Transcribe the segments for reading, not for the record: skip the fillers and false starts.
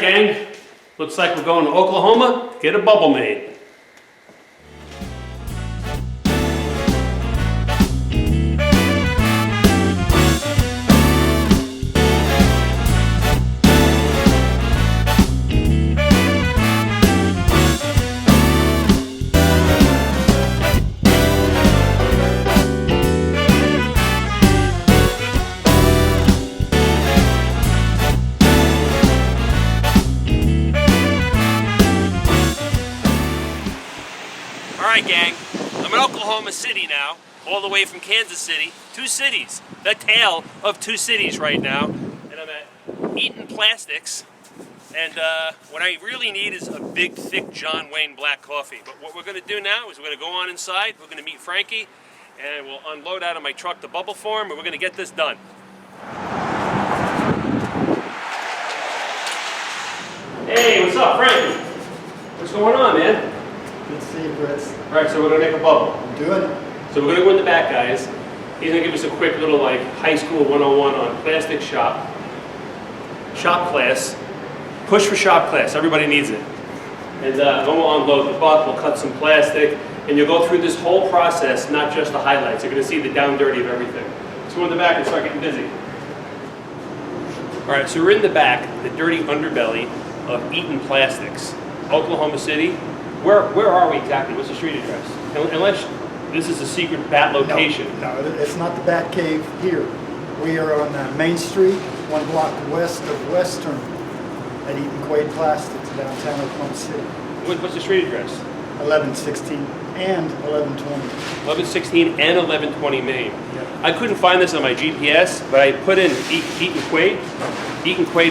gang. Looks like we're going to Oklahoma to get a bubble made. Alright gang, I'm in Oklahoma City now, all the way from Kansas City. Two cities, the tale of two cities right now. And I'm at Beatnik Plastics. And what I really need is a big, thick John Wayne black coffee. But what we're going to do now is we're going to go on inside, we're going to meet Frankie, and we'll unload out of my truck the bubble form, and we're going to get this done. Hey, what's up, Frankie? What's going on, man? Good to see you, Fritz. All right, so we're gonna make a bubble. Doing it. So we're gonna go in the back, guys. He's gonna give us a quick little like high school 101 on plastic shop class. Push for shop class, everybody needs it. And then we'll unload the butt, we'll cut some plastic, and you'll go through this whole process, not just the highlights. You're gonna see the down dirty of everything. Let's go in the back and start getting busy. All right, so we're in the back, the dirty underbelly of Beatnik Plastics, Oklahoma City. Where are we exactly? What's the street address? Unless this is a secret bat location. No, it's not the Bat Cave here. We are on Main Street, one block west of Western at Beatnik Plastics, downtown Oklahoma City. What's the street address? 1116 and 1120. 1116 and 1120 Main. Yep. I couldn't find this on my GPS, but I put in Beatnik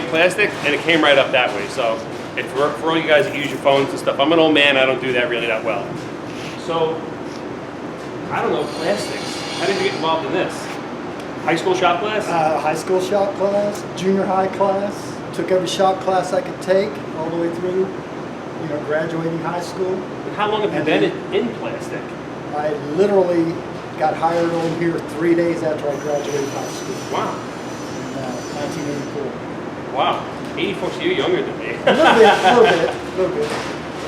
Plastic, and it came right up that way. So. If for all you guys that use your phones and stuff, I'm an old man, I don't do that really that well. So, I don't know, plastics. How did you get involved in this? High school shop class? High school shop class, junior high class. Took every shop class I could take all the way through, graduating high school. And how long have you been in plastic? I literally got hired on here 3 days after I graduated high school. Wow. In 1984. Wow. 84, so you're younger than me. A little bit.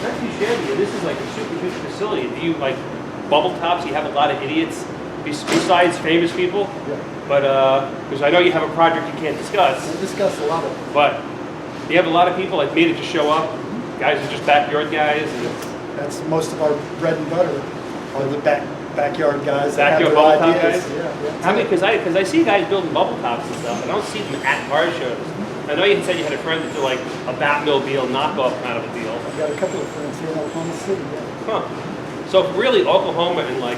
That's too shabby. This is like a super huge facility. Do you like bubble tops? You have a lot of idiots besides famous people? Yeah. But, because I know you have a project you can't discuss. We discussed a lot of it. But you have a lot of people like me that just show up. Guys are just backyard guys. And that's most of our bread and butter. Are the backyard guys. Backyard bubble top guys? Yeah. How many? Because I see guys building bubble tops and stuff. I don't see them at car shows. I know you said you had a friend that did like a Batmobile knockoff kind of a deal. I've got a couple of friends here in Oklahoma City, yeah. Huh. So really Oklahoma and like,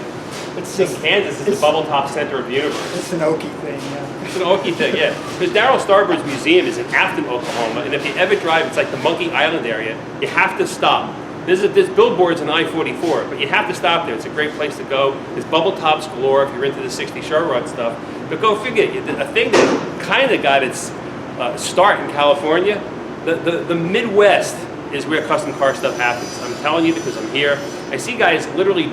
Kansas is the bubble top center of the universe. It's an Okie thing, yeah. It's an Okie thing, yeah. Because Darryl Starbird's museum is in Afton, Oklahoma, and if you ever drive, it's like the Monkey Island area, you have to stop. There's billboards on I-44, but you have to stop there. It's a great place to go. There's bubble tops galore if you're into the 60 show rod stuff. But go figure, a thing that kind of got its start in California, the Midwest is where custom car stuff happens. I'm telling you because I'm here. I see guys literally,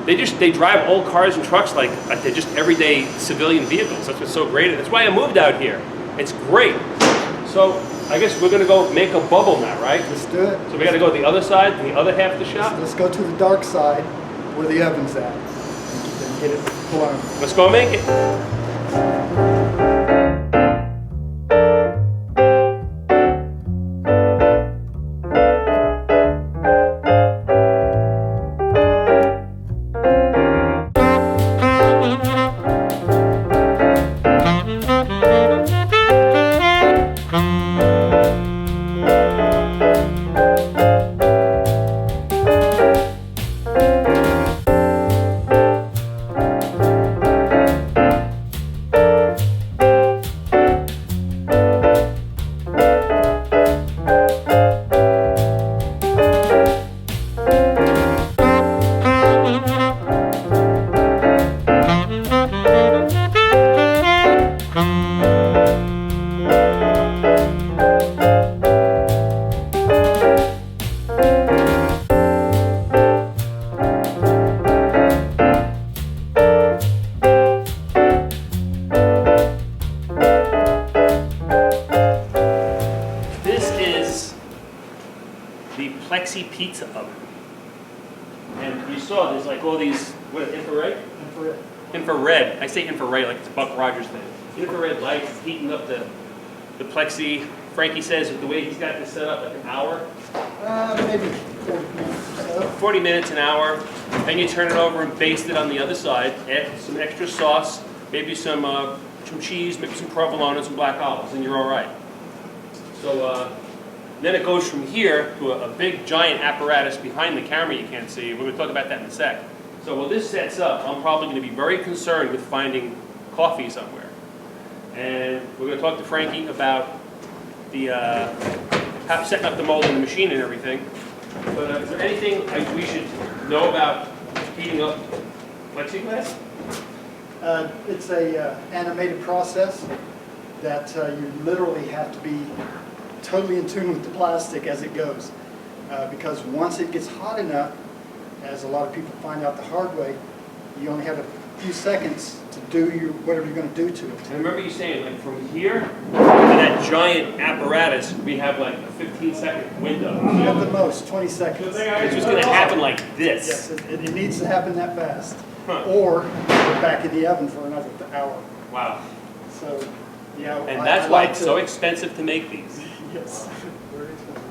they drive old cars and trucks like they're just everyday civilian vehicles. That's what's so great. That's why I moved out here. It's great. So I guess we're gonna go make a bubble now, right? Let's do it. So we gotta go to the other side, the other half of the shop? Let's go to the dark side where the oven's at and get it blown. Let's go make it. you saw, there's like all these, what, infrared? Infrared. Infrared. I say infrared like it's a Buck Rogers thing. Infrared lights heating up the plexi. Frankie says with the way he's got this set up, like an hour. Maybe 40 minutes or so. 40 minutes, an hour. Then you turn it over and baste it on the other side. Add some extra sauce, maybe some cheese, maybe some provolone and some black olives, and you're all right. So then it goes from here to a big giant apparatus behind the camera you can't see. We're going to talk about that in a sec. So while this sets up, I'm probably going to be very concerned with finding coffee somewhere. And we're going to talk to Frankie about the setting up the mold in the machine and everything. But is there anything we should know about heating up plexiglass? It's a animated process that you literally have to be totally in tune with the plastic as it goes. Because once it gets hot enough, as a lot of people find out the hard way, you only have a few seconds to do whatever you're going to do to it. I remember you saying, like, from here to that giant apparatus, we have like a 15-second window. You have the most, 20 seconds. It's just going to happen like this. Yes, it needs to happen that fast. Huh. Or we're back in the oven for another hour. Wow. So, yeah. And that's why it's so expensive to make these. Yes. Very expensive.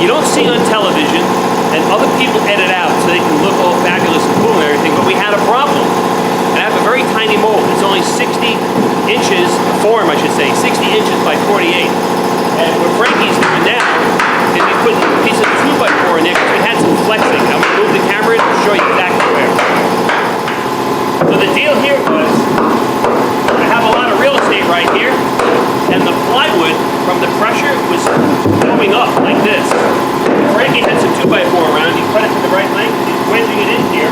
you don't see on television, and other people edit out so they can look all fabulous and cool and everything, but we had a problem. is 60 inches, form I should say, 60 inches by 48. And what Frankie's doing now is he's putting a piece of 2x4 in there because we had some flexing. I'm going to move the camera and show you exactly where. So the deal here was, I have a lot of real estate right here, and the plywood from the pressure was going up like this. Frankie had some 2x4 around, he cut it to the right length, and he's wedging it in here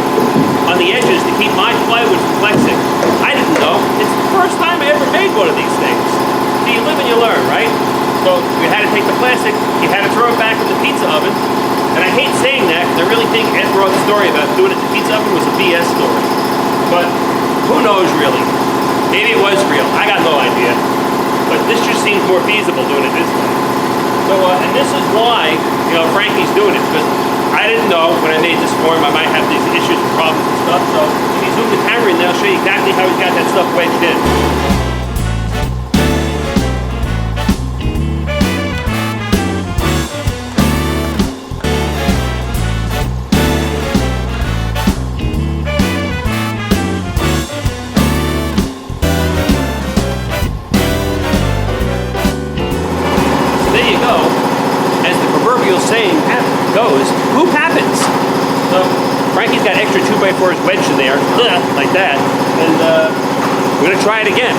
on the edges to keep my plywood from flexing. I didn't know. It's the first time I ever made one of these things. So you live and you learn, right? So we had to take the plastic, you had to throw it back in the pizza oven, and I hate saying that because I really think Ed Roth's story about doing it in the pizza oven was a BS story. But who knows really? Maybe it was real. I got no idea. But this just seems more feasible doing it this way. So, and this is why, Frankie's doing it, because I didn't know when I made this form I might have these issues and problems and stuff. So if you zoom the camera in, they'll show you exactly how he's got that stuff wedged in. Saying goes, who happens? So Frankie's got extra 2x4s wedged in there, like that, and we're gonna try it again.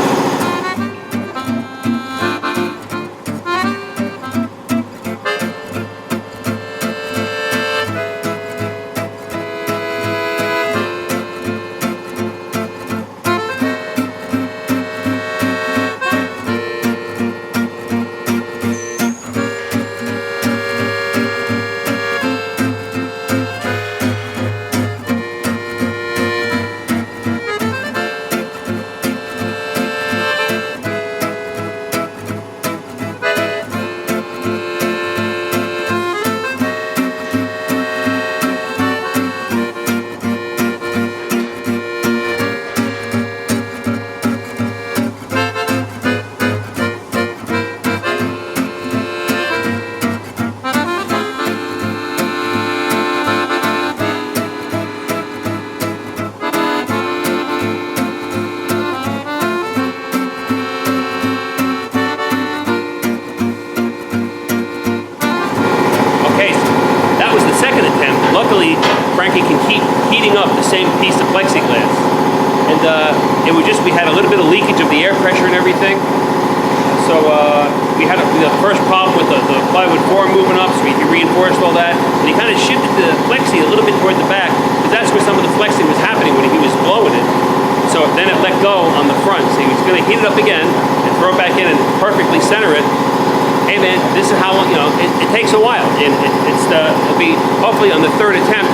Luckily, Frankie can keep heating up the same piece of plexiglass. And it was just, we had a little bit of leakage of the air pressure and everything. So we had the first problem with the plywood form moving up, so he reinforced all that. And he kind of shifted the plexi a little bit toward the back, because that's where some of the flexing was happening when he was blowing it. So then it let go on the front. So he was going to heat it up again and throw it back in and perfectly center it. Hey man, this is how long, it takes a while, and it'll be hopefully on the third attempt.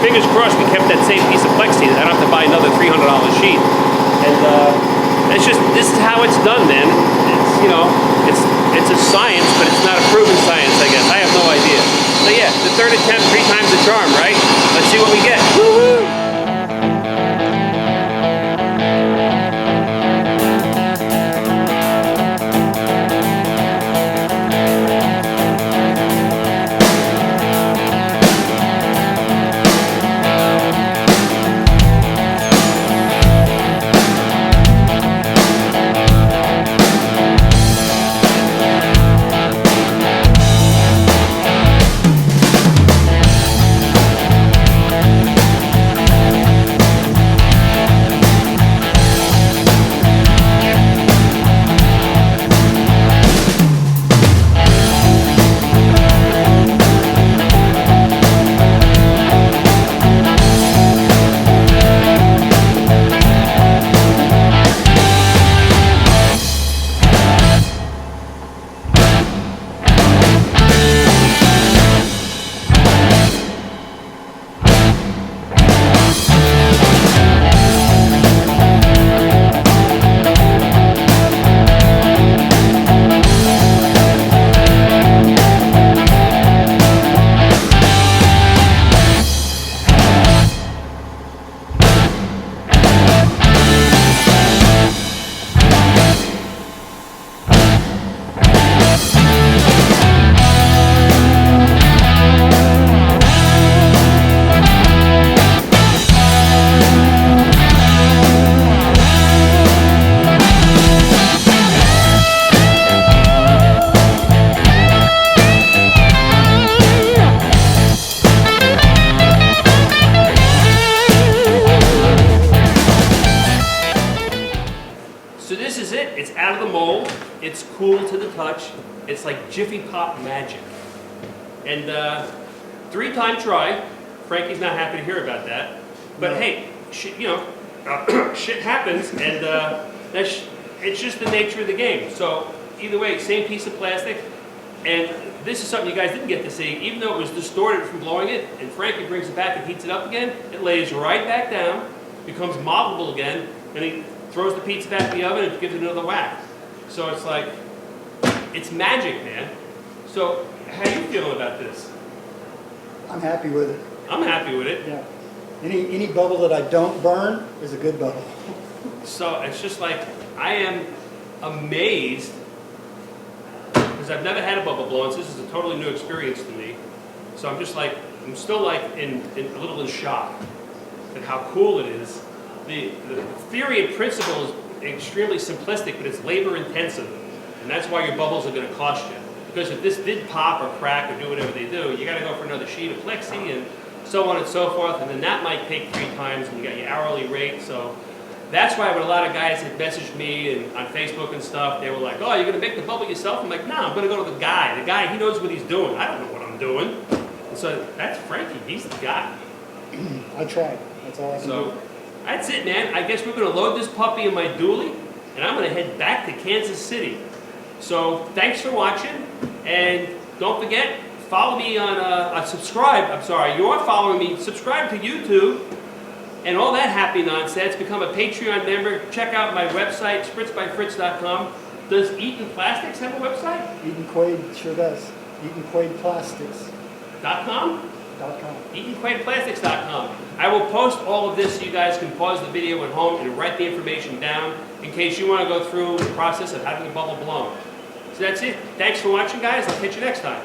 Fingers crossed we kept that same piece of plexi. I don't have to buy another $300 sheet. And it's just, this is how it's done, man. It's it's a science, but it's not a proven science, I guess. I have no idea. So yeah, the third attempt, 3 times the charm, right? Let's see what we get. Woo-hoo! So this is it. It's out of the mold. It's cool to the touch. It's like Jiffy Pop magic. And 3-time try. Frankie's not happy to hear about that. But hey, shit, you know, shit happens, and it's just the nature of the game. So either way, same piece of plastic. And this is something you guys didn't get to see. Even though it was distorted from blowing it, and Frankie brings it back and heats it up again, it lays right back down, becomes moldable again, and he throws the pizza back in the oven and gives it another whack. So it's like, it's magic, man. So how you feeling about this? I'm happy with it. I'm happy with it. Yeah. Any bubble that I don't burn is a good bubble. So it's just like, I am amazed, because I've never had a bubble blow, and this is a totally new experience to me. So I'm just like, I'm still like in a little in shock at how cool it is. The theory and principle is extremely simplistic, but it's labor intensive. And that's why your bubbles are going to cost you. Because if this did pop or crack or do whatever they do, you got to go for another sheet of plexi and so on and so forth. And then that might take 3 times, and you got your hourly rate. So that's why when a lot of guys had messaged me and on Facebook and stuff, they were like, "Oh, you're going to make the bubble yourself?" I'm like, "No, I'm going to go to the guy. The guy, he knows what he's doing. I don't know what I'm doing." And so that's Frankie. He's the guy. I tried. That's all I can do. So that's it, man. I guess we're going to load this puppy in my dually, and I'm going to head back to Kansas City. So thanks for watching, and don't forget, follow me on, subscribe. I'm sorry, you are following me. Subscribe to YouTube and all that happy nonsense. Become a Patreon member. Check out my website, spritzbyfritz.com. Does Eaton Plastics have a website? Eaton Quaid sure does. Eaton Quaid Plastics. .com? .com. EatonQuaidPlastics.com. I will post all of this so you guys can pause the video at home and write the information down in case you want to go through the process of having a bubble blown. So that's it. Thanks for watching, guys. I'll catch you next time.